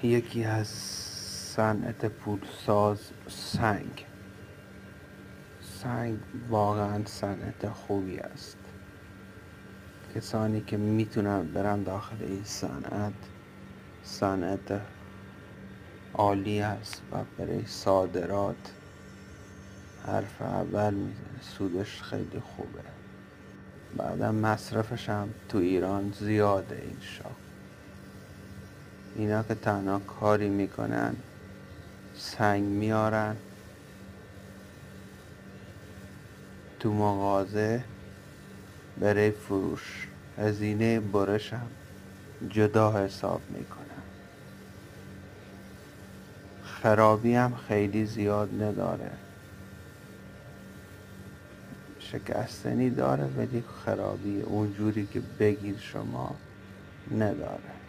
یکی از صنعت پولساز سنگ واقعا صنعت خوبی است. کسانی که میتونن برن داخل این صنعت عالی است و برای صادرات حرف اول میزنه. سودش خیلی خوبه، بعدم مصرفش هم تو ایران زیاده. اینا که تنها کاری میکنن سنگ میارن تو مغازه برای فروش، هزینه برش هم جدا حساب میکنن. خرابی هم خیلی زیاد نداره، شکستنی داره ولی خرابی اونجوری که بگید شما نداره.